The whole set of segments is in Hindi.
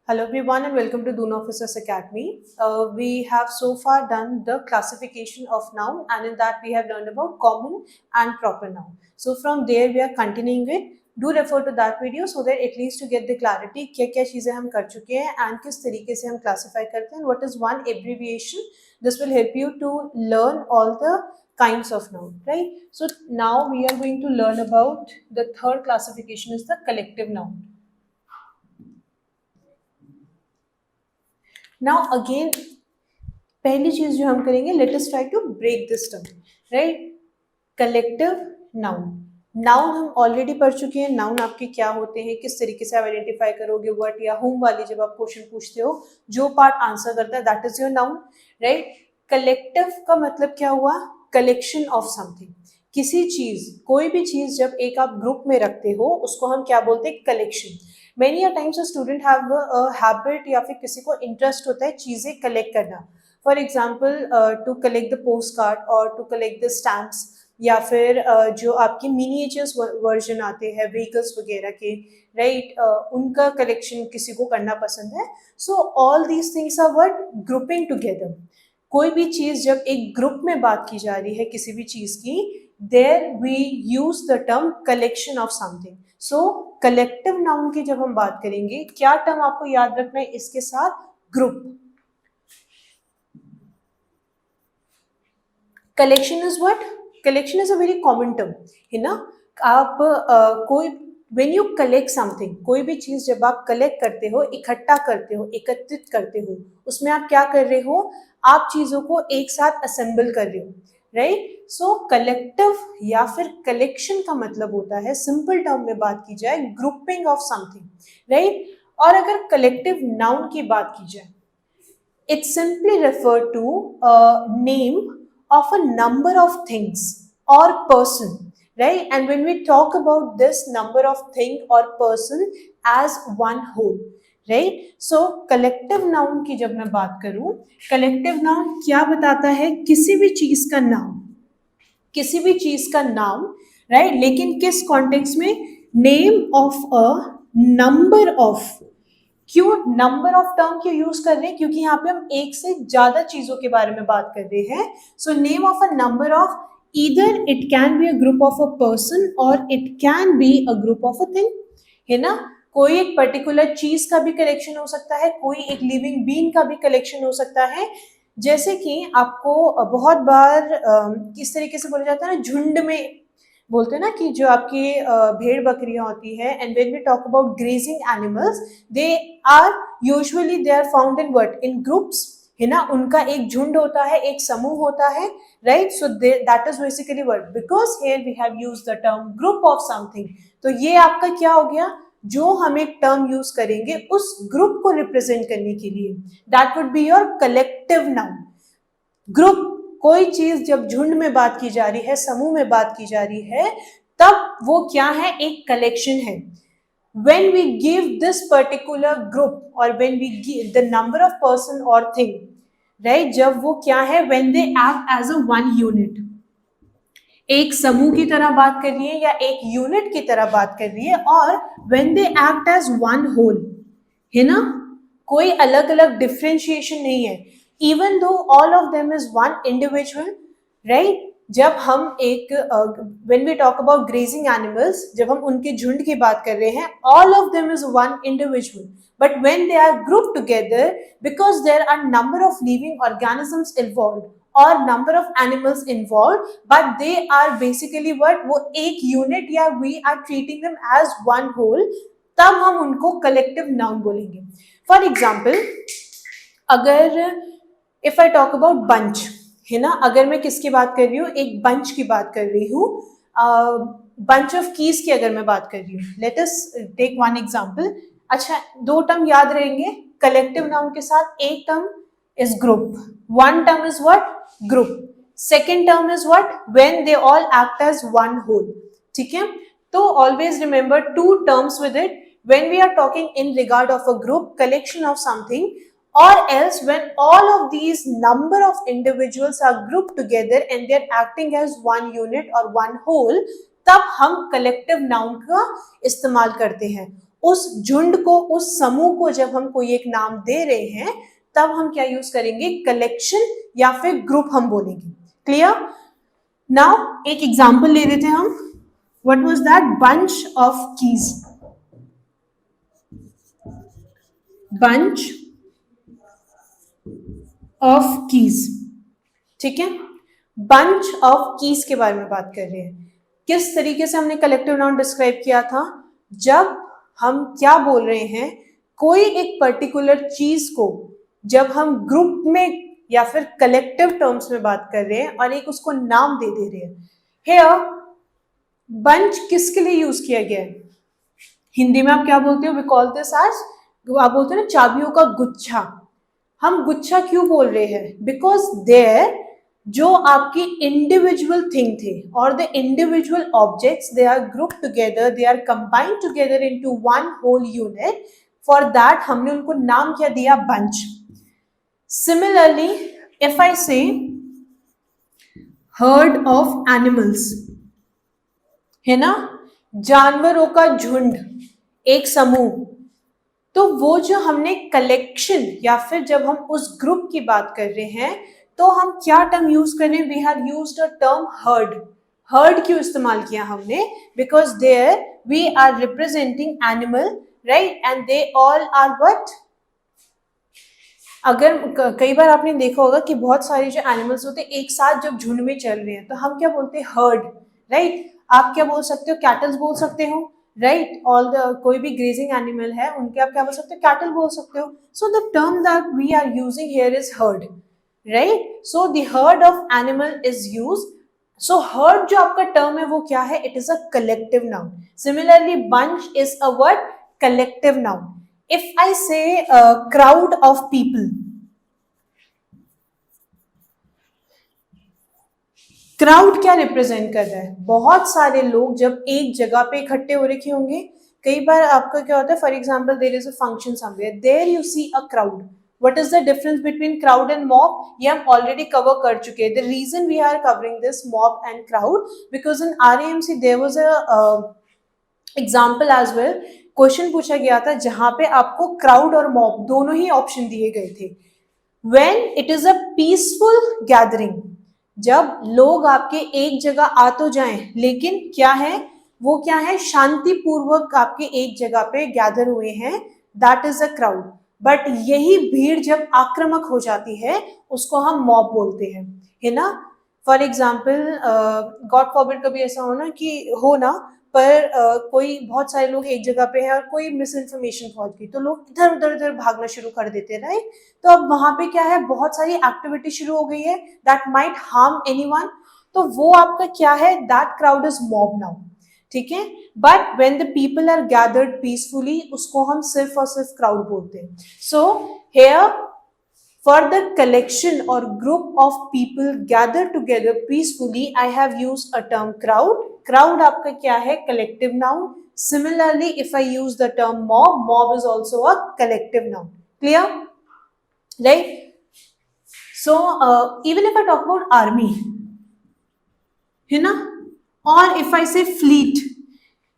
Hello everyone and welcome to Dune Officers Academy. We have so far done the classification of noun, and in that we have learned about common and proper noun. So from there we are continuing it. Do refer to that video so that at least you get the clarity क्या क्या चीजें हम कर चुके हैं and किस तरीके से हम classify करते हैं. What is one abbreviation? This will help you to learn all the kinds of noun, right? So now we are going to learn about the third classification is the collective noun. Now again, पहली चीज जो हम करेंगे, let us try to break this term, right? Collective noun. Noun हम ऑलरेडी पढ़ चुके हैं. नाउन आपके क्या होते हैं, किस तरीके से आप आइडेंटिफाई करोगे. व्हाट या हुम वाली जब आप क्वेश्चन पूछते हो, जो पार्ट आंसर करता है that is your noun, right? Collective का मतलब क्या हुआ? Collection of something. किसी चीज, कोई भी चीज जब एक आप ग्रुप में रखते हो उसको हम क्या बोलते हैं? Collection. Many a times student have a habit या फिर किसी को इंटरेस्ट होता है चीजें कलेक्ट करना. For example to collect the post card और टू कलेक्ट द स्टैम्प्स, या फिर जो आपके मिनिएचर्स वर्जन आते हैं व्हीकल्स वगैरह के, राइट? उनका कलेक्शन किसी को करना पसंद है. So all these things are what? Grouping together. कोई भी चीज जब एक ग्रुप में बात की जा रही है किसी भी चीज की, there we use the term collection of something. So collective noun की जब हम बात करेंगे, क्या टर्म आपको याद रखना है इसके साथ? Group. Collection is what? Collection is a very common term, है ना? आप कोई व्हेन यू कलेक्ट समथिंग, कोई भी चीज जब आप कलेक्ट करते हो, इकट्ठा करते हो, एकत्रित करते हो, उसमें आप क्या कर रहे हो? आप चीजों को एक साथ असेंबल कर रहे हो, राइट? सो कलेक्टिव या फिर कलेक्शन का मतलब होता है, सिंपल टर्म में बात की जाए, ग्रुपिंग ऑफ समथिंग, राइट? और अगर कलेक्टिव नाउन की बात की जाए, it simply refer to a name of a number of things or person, right? And when we talk about this number of thing or person as one whole, right? So collective noun की जब मैं बात करूं, collective noun क्या बताता है? किसी भी चीज का नाम, किसी भी चीज का नाम, राइट? लेकिन किस कॉन्टेक्स्ट में? Name of a number of. क्यों नंबर ऑफ टर्म क्यों यूज कर रहे हैं? क्योंकि यहाँ पे हम एक से ज्यादा चीजों के बारे में बात कर रहे हैं. So name of a number of, either it can be a group of a person और it can be a group of a thing, है ना? कोई एक पर्टिकुलर चीज का भी कलेक्शन हो सकता है, कोई एक लिविंग बीइंग का भी कलेक्शन हो सकता है. जैसे कि आपको बहुत बार किस तरीके से बोला जाता है ना, झुंड में बोलते हैं ना, कि जो आपकी भेड़ बकरियां होती है, and when we talk about grazing animals, they are usually they are found in what? In groups, है ना? उनका एक झुंड होता है, एक समूह होता है, right? So that is basically what? Because here we have used the term group of something. तो ये आपका क्या हो गया? जो हम एक टर्म यूज करेंगे उस ग्रुप को रिप्रेजेंट करने के लिए, that would be your collective noun. Group, कोई चीज जब झुंड में बात की जा रही है, समूह में बात की जा रही है, तब वो क्या है? एक कलेक्शन है. when we give this particular group or when we give the number of person or thing, right? जब वो क्या है? when they act as a one unit, एक समूह की तरह बात कर रही है या एक यूनिट की तरह बात कर रही है, और when they act as one whole, है ना? कोई अलग अलग डिफ्रेंशिएशन नहीं है, even though all of them is one individual, right? जब हम एक when we talk about grazing animals, जब हम उनके झुंड की बात कर रहे हैं, all of them is one individual. But when they are group together, because there are number of living organisms involve और number of animals involve, but they are basically what? वो एक यूनिट, या we are treating them as one whole, तब हम उनको कलेक्टिव नाउन बोलेंगे. फॉर एग्जाम्पल, अगर if I talk about bunch, है ना? अगर मैं किसकी बात कर रही हूँ? एक बंच की बात कर रही हूँ, बंच ऑफ कीज की अगर मैं बात कर रही हूँ. Let us take one example. अच्छा, दो टर्म याद रहेंगे कलेक्टिव नाउन के साथ. एक term is group, one term is what? Group. Second term is what? When they all act as one whole. ठीक है? तो always remember two terms with it. when we are talking in regard of a group, collection of something, or else when all of these number of individuals are grouped together and they are acting as one unit or one whole, तब हम collective noun का इस्तेमाल करते हैं. उस झुंड को, उस समूह को जब हम कोई एक नाम दे रहे हैं तब हम क्या यूज करेंगे, कलेक्शन या फिर ग्रुप हम बोलेंगे। क्लियर? नाउ एक एग्जांपल ले लेते हैं हम। What was that? Bunch of keys. Bunch of keys, ठीक है। बंच ऑफ कीज के बारे में बात कर रहे हैं। किस तरीके से हमने कलेक्टिव नाउन डिस्क्राइब किया था? जब हम क्या बोल रहे हैं, कोई एक पर्टिकुलर चीज को जब हम ग्रुप में या फिर कलेक्टिव टर्म्स में बात कर रहे हैं और एक उसको नाम दे रहे हैं। हेयर बंच किसके लिए यूज किया गया है? हिंदी में आप क्या बोलते हो? वी कॉल दिस एज, आप बोलते हो ना चाबियों का गुच्छा। हम गुच्छा क्यों बोल रहे हैं? बिकॉज देयर जो आपकी इंडिविजुअल थिंग थे और the individual objects, they are group together, they are combined together into one whole unit. For that हमने उनको नाम क्या दिया? बंच। सिमिलरली इफ आई से हर्ड ऑफ एनिमल्स, है ना, जानवरों का झुंड, एक समूह, तो वो जो हमने कलेक्शन या फिर जब हम उस ग्रुप की बात कर रहे हैं तो हम क्या टर्म यूज कर रहे हैं? We have used a term herd. Herd क्यों इस्तेमाल किया हमने? Because there we are representing animal, right, and they all are what? अगर कई बार आपने देखा होगा कि बहुत सारे जो एनिमल्स होते हैं एक साथ जब झुंड में चल रहे हैं तो हम क्या बोलते हैं? Heard, right. आप क्या बोल सकते हो? कैटल्स बोल सकते हो, राइट। ऑल द कोई भी ग्रेजिंग एनिमल है उनके आप क्या बोल सकते हो? कैटल बोल सकते हो। So the term that we are using here is herd, right. So the herd of animal is use. So herd जो आपका टर्म है वो क्या है? It is a collective noun. Similarly bunch is a word collective noun. If I say a crowd of people, crowd क्या रिप्रेजेंट कर रहा है? बहुत सारे लोग जब एक जगह पे इकट्ठे हो रखे होंगे। कई बार आपका क्या होता है, for example there is a function somewhere, there you see a crowd. What is the difference between crowd and mob? ये हम ऑलरेडी कवर कर चुके हैं। The reason we are covering this mob and crowd because in RAMC there was a example as well. Question पूछा गया था जहां पे आपको क्राउड और मॉब दोनों ही ऑप्शन दिए गए थे। When it is a peaceful gathering, जब लोग आपके एक जगह आ तो जाएं लेकिन क्या है, वो क्या है, शांतिपूर्वक आपके एक जगह पे गैदर हुए हैं, that is a crowd. But यही भीड़ जब आक्रामक हो जाती है उसको हम मॉब बोलते हैं, है ना। फॉर एग्जाम्पल गॉड फॉरबिड कभी ऐसा हो ना कि हो ना, पर कोई बहुत सारे लोग एक जगह पे है और कोई मिस इन्फॉर्मेशन पहुंच गई तो लोग इधर उधर उधर भागना शुरू कर देते हैं, राइट। तो अब वहां पे क्या है, बहुत सारी एक्टिविटी शुरू हो गई है दैट माइट हार्म एनीवन, तो वो आपका क्या है, that crowd is mob now, ठीक है। But when the people are gathered peacefully, उसको हम सिर्फ और सिर्फ क्राउड बोलते हैं। So here for the collection or group of people gathered together peacefully, I have used a term crowd. Crowd आपका क्या है, collective noun. Similarly, if I use the term mob, mob is also a collective noun. Clear? Right? So even if I talk about army, है ना, और if I say fleet,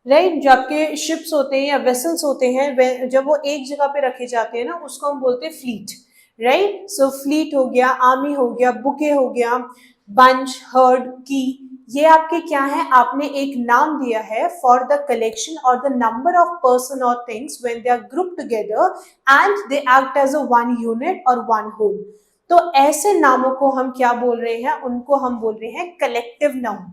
right, जो आपके शिप्स होते हैं या वेसल्स होते हैं जब वो एक जगह पे रखे जाते हैं ना, उसको हम बोलते हैं फ्लीट, राइट। सो फ्लीट हो गया, आर्मी हो गया, बुके हो गया, बंच, हर्ड, की, ये आपके क्या है, आपने एक नाम दिया है फॉर द कलेक्शन और द नंबर ऑफ पर्सन और things when they are group together and they act as a one unit और वन होल। तो ऐसे नामों को हम क्या बोल रहे हैं, उनको हम बोल रहे हैं collective noun,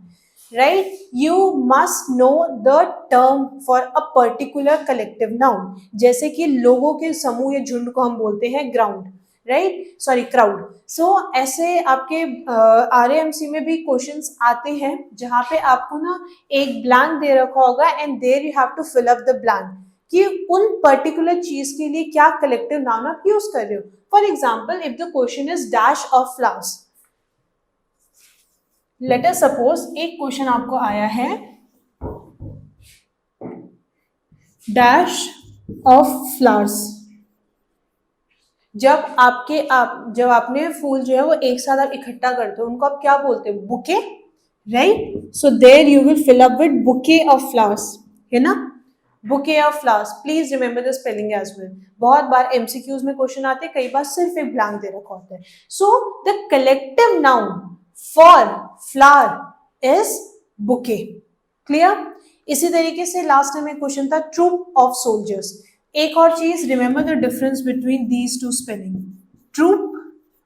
right? You must know the term for a particular collective noun. जैसे कि लोगों के समूह या झुंड को हम बोलते हैं ग्राउंड, राइट, सॉरी क्राउड। सो ऐसे आपके आरएएमसी में भी क्वेश्चंस आते हैं जहां पे आपको ना एक ब्लैंक दे रखा होगा and there you have to fill up the blank कि उन पर्टिकुलर चीज के लिए क्या कलेक्टिव नाउन आप यूज कर रहे हो। For example, if the question is dash of flowers, let us suppose एक क्वेश्चन आपको आया है डैश ऑफ फ्लावर्स। जब आपने फूल जो है वो एक साथ आप इकट्ठा करते हो, उनको आप क्या बोलते हो, bouquet, right. So there you will fill up with bouquet of flowers, है ना, bouquet of flowers, please remember the spelling as well. बहुत बार एमसीक्यूज में क्वेश्चन आते हैं, कई बार सिर्फ एक ब्लैंक दे रखा होता है। So the collective noun for flower is bouquet. Clear? इसी तरीके से लास्ट में क्वेश्चन था ट्रूप ऑफ सोल्जर्स। एक और चीज, remember the difference between these two spelling. Troop,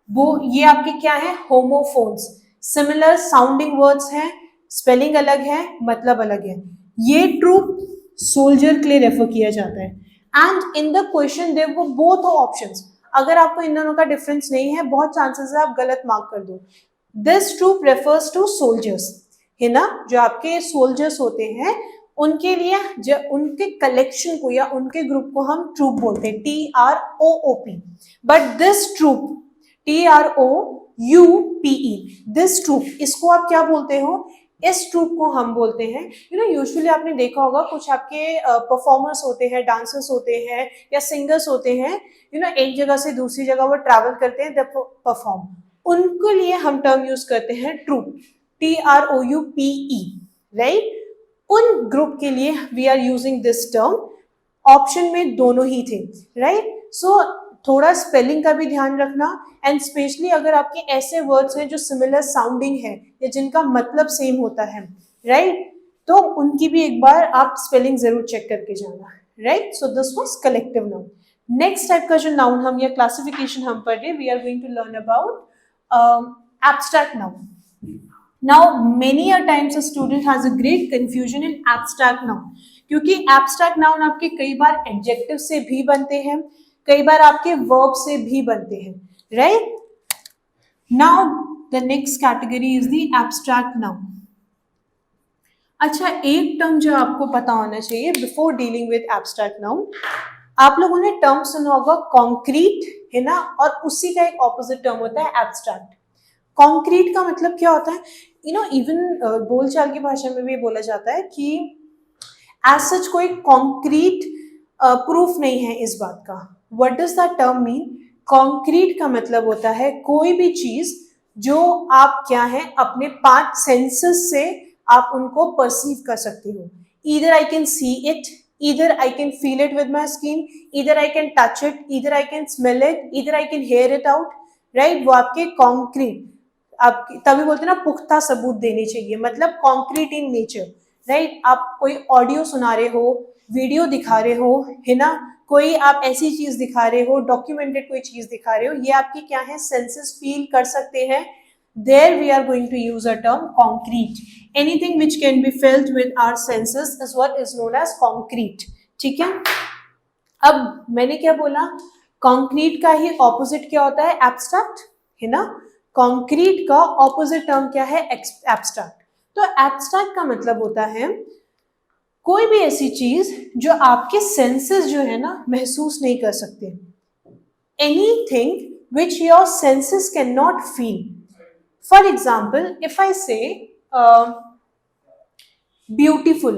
वो ये आपके क्या है, होमोफोन्स, सिमिलर साउंडिंग वर्ड्स हैं, स्पेलिंग अलग है, मतलब अलग है। ये ट्रूप सोल्जर के लिए रेफर किया जाता है। And in the question there were both options. अगर आपको इन दोनों का डिफरेंस नहीं है, बहुत चांसेस है आप गलत मार्क कर दो। This troop refers to soldiers, है ना, जो आपके सोल्जर्स होते हैं उनके लिए, जो उनके कलेक्शन को या उनके ग्रुप को हम ट्रूप बोलते हैं, TROOP। But this troop, TROUPE, this troop, इसको आप क्या बोलते हो, इस ट्रूप को हम बोलते हैं, यूजुअली आपने देखा होगा कुछ आपके परफॉर्मर्स होते हैं, डांसर्स होते हैं या सिंगर्स होते हैं, एक जगह से दूसरी जगह वो ट्रैवल करते हैं, परफॉर्म, उनके लिए हम टर्म यूज करते हैं ट्रूप, TROUPE, राइट। उन ग्रुप के लिए we are using this term. Option में दोनों ही थे, राइट। सो थोड़ा स्पेलिंग का भी ध्यान रखना, एंड स्पेशली अगर आपके ऐसे वर्ड्स हैं जो सिमिलर साउंडिंग है या जिनका मतलब सेम होता है, राइट, तो उनकी भी एक बार आप स्पेलिंग जरूर चेक करके जाना, right. So this was collective noun. Next type का जो नाउन हम या क्लासिफिकेशन हम पढ़ रहे, we are going to learn about abstract noun. Now, many a times a student has a great confusion in abstract noun, क्योंकि abstract noun आपके कई बार adjective से भी बनते हैं, कई बार आपके verb से भी बनते हैं, right? Now, the next category is the abstract noun. अच्छा, एक टर्म जो आपको पता होना चाहिए before dealing with abstract noun, आप लोगों ने टर्म सुना होगा कॉन्क्रीट, है ना, और उसी का एक ऑपोजिट टर्म होता है एब्स्ट्रैक्ट। कॉन्क्रीट का मतलब क्या होता है, इवन बोलचाल की भाषा में भी बोला जाता है कि एज सच कोई कॉन्क्रीट प्रूफ नहीं है इस बात का। What does that term mean? Concrete का मतलब होता है कोई भी चीज जो आप क्या है अपने 5 सेंसेस से आप उनको परसीव कर सकते हो। Either I can see it, either I can feel it with my skin, either I can touch it, either I can smell it, either I can here it out, right. वो आपके कॉन्क्रीट, आप तभी बोलते हैं ना पुख्ता सबूत देने चाहिए, मतलब कॉन्क्रीट इन नेचर, राइट। आप कोई ऑडियो सुना रहे हो, वीडियो दिखा रहे हो, है ना, कोई आप ऐसी चीज दिखा रहे हो, डॉक्यूमेंटेड कोई चीज दिखा रहे हो, ये आपकी क्या है, सेंसेस फील कर सकते हैं। There we are going to use a term concrete. Anything which can be felt with our senses is what is known as concrete. ठीक है। अब मैंने क्या बोला, concrete का ही opposite क्या होता है, abstract, है ना। concrete का opposite term क्या है, abstract। तो abstract का मतलब होता है कोई भी ऐसी चीज जो आपके senses जो है ना महसूस नहीं कर सकते। Anything which your senses cannot feel. For example, if I say beautiful,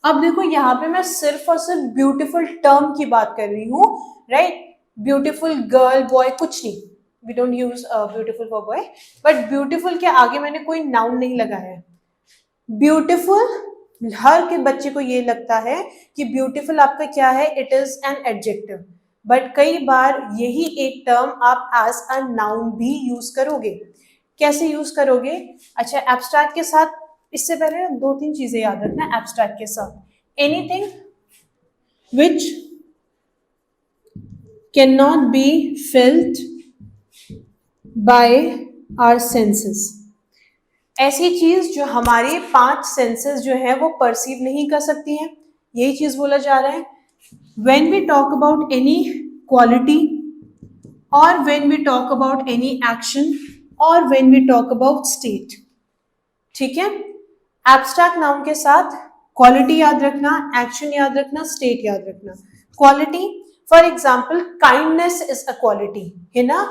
अब देखो यहाँ पे मैं सिर्फ और सिर्फ ब्यूटीफुल टर्म की बात कर रही हूँ, राइट। ब्यूटीफुल गर्ल बॉय कुछ नहीं, we don't use beautiful for boy, but beautiful के आगे मैंने कोई नाउन नहीं लगाया है। ब्यूटीफुल, हर के बच्चे को ये लगता है कि ब्यूटीफुल आपका क्या है, it is an adjective, but कई बार यही एक टर्म आप एज अ नाउन भी यूज करोगे। कैसे यूज करोगे? अच्छा, एब्स्ट्रैक्ट के साथ इससे पहले 2-3 चीजें याद रखना। एब्स्ट्रैक्ट के साथ anything which can not be felt by our senses, ऐसी चीज जो हमारे 5 सेंसेस जो है वो परसीव नहीं कर सकती हैं, यही चीज बोला जा रहा है। when we talk about any quality or when we talk about any action or when we talk about state, ठीक है। एब्स्ट्रैक्ट नाउन के साथ क्वालिटी याद रखना, एक्शन याद रखना, स्टेट याद रखना। Quality, for example kindness is a quality, है ना।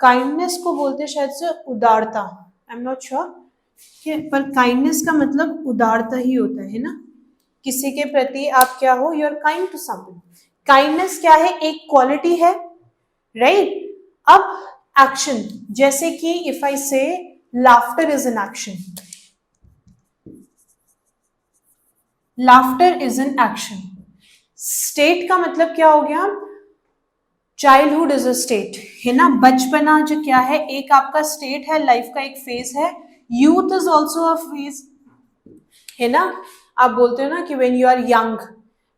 काइंडनेस को बोलते हैं शायद से उदारता, आई एम नॉट श्योर, पर काइंडनेस का मतलब उदारता ही होता है ना, किसी के प्रति आप क्या हो, you are kind to someone. Kindness क्या है, एक क्वालिटी है, राइट। अब एक्शन, जैसे कि इफ आई से laughter is an action, laughter is an action. State का मतलब क्या हो गया, चाइल्डहुड इज अ स्टेट, है ना, बचपना जो क्या है, एक आपका स्टेट है, लाइफ का एक फेज है। Youth is also a phase, है ना, आप बोलते हो ना कि when you are young,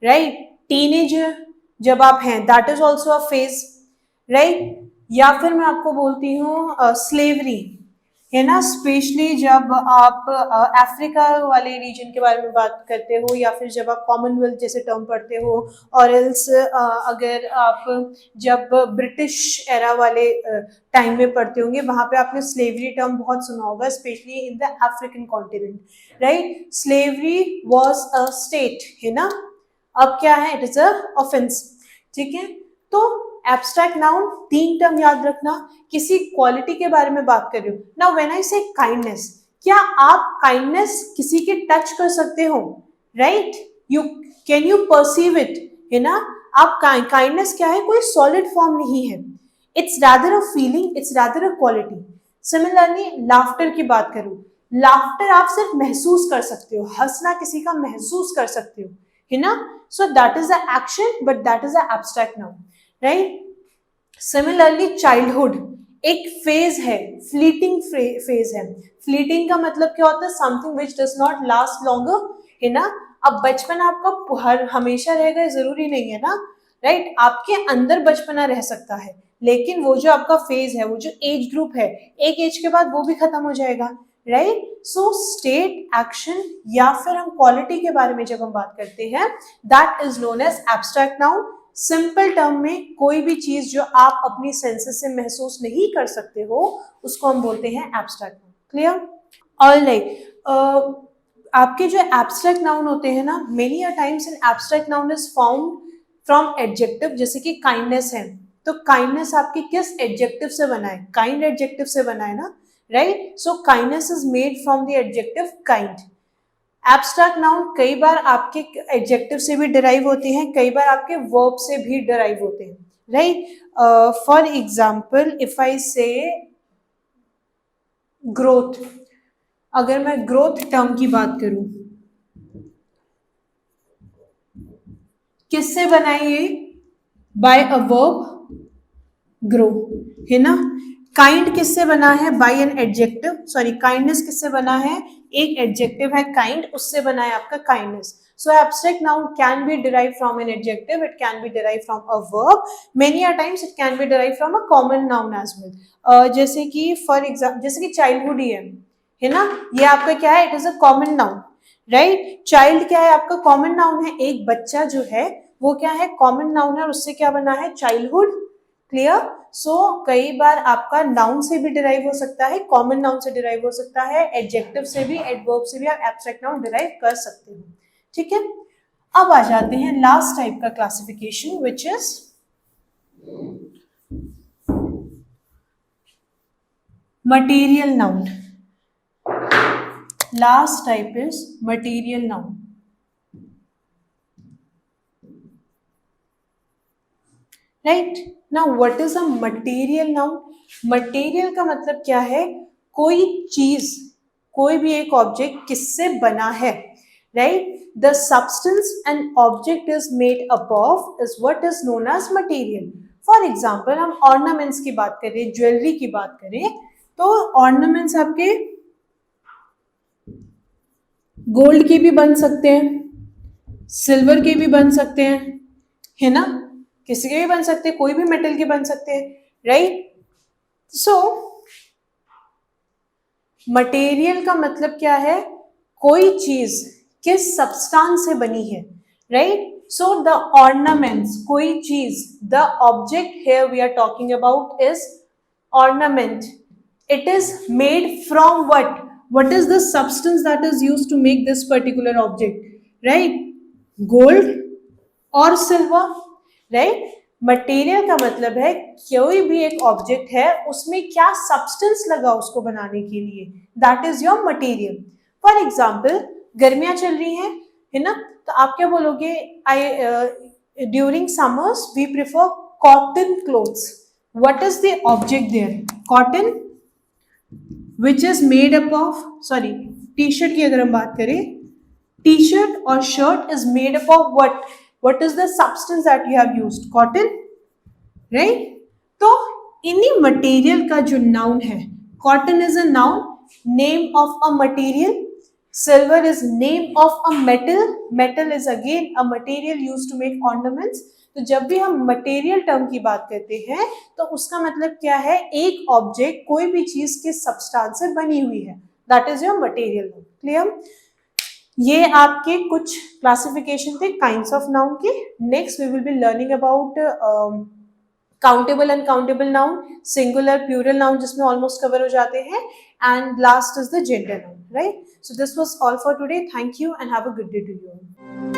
right, teenager जब आप हैं, that is also a phase, right. या फिर मैं आपको बोलती हूँ स्लेवरी, है ना, स्पेशली जब आप अफ्रीका वाले रीजन के बारे में बात करते हो, या फिर जब आप कॉमनवेल्थ जैसे टर्म पढ़ते हो, और एल्स अगर आप जब ब्रिटिश एरा वाले टाइम में पढ़ते होंगे, वहां पे आपने स्लेवरी टर्म बहुत सुना होगा, specially in the African continent, right. Slavery was a state, है ना, अब क्या है, इट इज अ ऑफेंस, ठीक है। तो एब्स्ट्रैक्ट नाउन, तीन टर्म याद रखना, किसी क्वालिटी के बारे में बात कर रही हूँ। नाउ व्हेन आई से काइंडनेस, क्या आप काइंडनेस किसी के टच कर सकते हो, right, you can you perceive it, है ना। आप काइंडनेस क्या है, कोई सॉलिड फॉर्म नहीं है, it's rather a feeling, it's rather a quality. Similarly laughter की बात करूं, लाफ्टर आप सिर्फ महसूस कर सकते हो, हंसना किसी का महसूस कर सकते हो, है ना, सो that is the action, but that is the abstract noun, right. Similarly childhood एक फेज है, फ्लीटिंग फेज है। फ्लीटिंग का मतलब क्या होता है, something which does not last longer, है ना। अब बचपन आपका हर हमेशा रहेगा जरूरी नहीं है ना, राइट, आपके अंदर बचपना रह सकता है, लेकिन वो जो आपका फेज है, वो जो एज ग्रुप है, एक एज के बाद वो भी खत्म हो जाएगा, राइट। सो स्टेट, एक्शन, या फिर हम क्वालिटी के बारे में जब हम बात करते हैं, that is known as abstract noun. Simple term में कोई भी चीज जो आप अपनी सेंसेस से महसूस नहीं कर सकते हो, उसको हम बोलते हैं एब्स्ट्रैक्ट नाउन। Clear, alright. आपके जो एब्स्ट्रैक्ट नाउन होते हैं ना, many a times in abstract noun is found from adjective, जैसे कि काइंडनेस है, तो काइंडनेस आपके किस एडजेक्टिव से बना है, काइंड एडजेक्टिव से बना है ना, right. So kindness is made from the adjective kind. Abstract noun कई बार आपके एडजेक्टिव से भी डिराइव होते हैं, कई बार आपके वर्ब से भी डिराइव होते हैं, right. For example if I से ग्रोथ, अगर मैं ग्रोथ टर्म की बात करूं, किससे बना है ये, बाय अ वर्ब ग्रो, है ना। काइंड किससे बना है, by an adjective, sorry kindness किससे बना है, एक एडजेक्टिव है काइंड, उससे बना है आपका kindness. So abstract noun can be derived from an adjective, it can be derived from a verb, many a times it can be derived from a common noun as well. जैसे कि for example, जैसे कि childhood ही है ना, ये आपका क्या है, it is a common noun, right? Child क्या है आपका common noun है, एक बच्चा जो है वो क्या है, common noun है, और उससे क्या बना है, childhood। क्लियर। सो कई बार आपका नाउन से भी डिराइव हो सकता है, कॉमन नाउन से डिराइव हो सकता है, एडजेक्टिव से भी, एडवर्ब से भी आप एब्स्ट्रैक्ट नाउन डिराइव कर सकते हो, ठीक है। अब आ जाते हैं लास्ट टाइप का classification, which is material noun. Last type is material noun, right. Now what is a material noun, material का मतलब क्या है, कोई चीज, कोई भी एक ऑब्जेक्ट किससे बना है, right. The substance and object is made up of is what is known as material. For example हम ऑर्नामेंट्स की बात करें, ज्वेलरी की बात करें, तो ऑर्नामेंट्स आपके गोल्ड के भी बन सकते हैं, सिल्वर के भी बन सकते हैं, है ना, किसी के भी बन सकते हैं, कोई भी मेटल के बन सकते हैं, राइट। सो मटेरियल का मतलब क्या है, कोई चीज किस सब्सटेंस से बनी है, राइट। सो द ऑर्नामेंट्स, कोई चीज, the object here we are talking about is ornament, it is made from what is the substance that is used to make this particular object, right, gold और सिल्वर, राइट। मटेरियल का मतलब है कोई भी एक ऑब्जेक्ट है उसमें क्या सब्सटेंस लगा उसको बनाने के लिए, that is your material. For example गर्मियां चल रही हैं, है ना, तो आप क्या बोलोगे, I during summers we prefer cotton clothes, what is the object there, cotton, which is made up of, sorry T shirt की अगर हम बात करें, टी शर्ट और shirt is made up of what is the substance that you have used? Cotton, right? तो इन्हीं मटेरियल का जो नाउन है, cotton is a noun, name of a material, silver is name of a metal, metal is again a material used to make ornaments. तो जब भी हम मटेरियल टर्म की बात करते हैं तो उसका मतलब क्या है, एक ऑब्जेक्ट कोई भी चीज के सब्सटेंस से बनी हुई है, that is your material noun. Clear? ये आपके कुछ क्लासिफिकेशन थे काइंड्स ऑफ नाउन के। Next we will be learning about countable uncountable noun, singular plural noun जिसमें ऑलमोस्ट कवर हो जाते हैं, and last is the gender noun, right? So this was all for today, thank you and have a good day to you.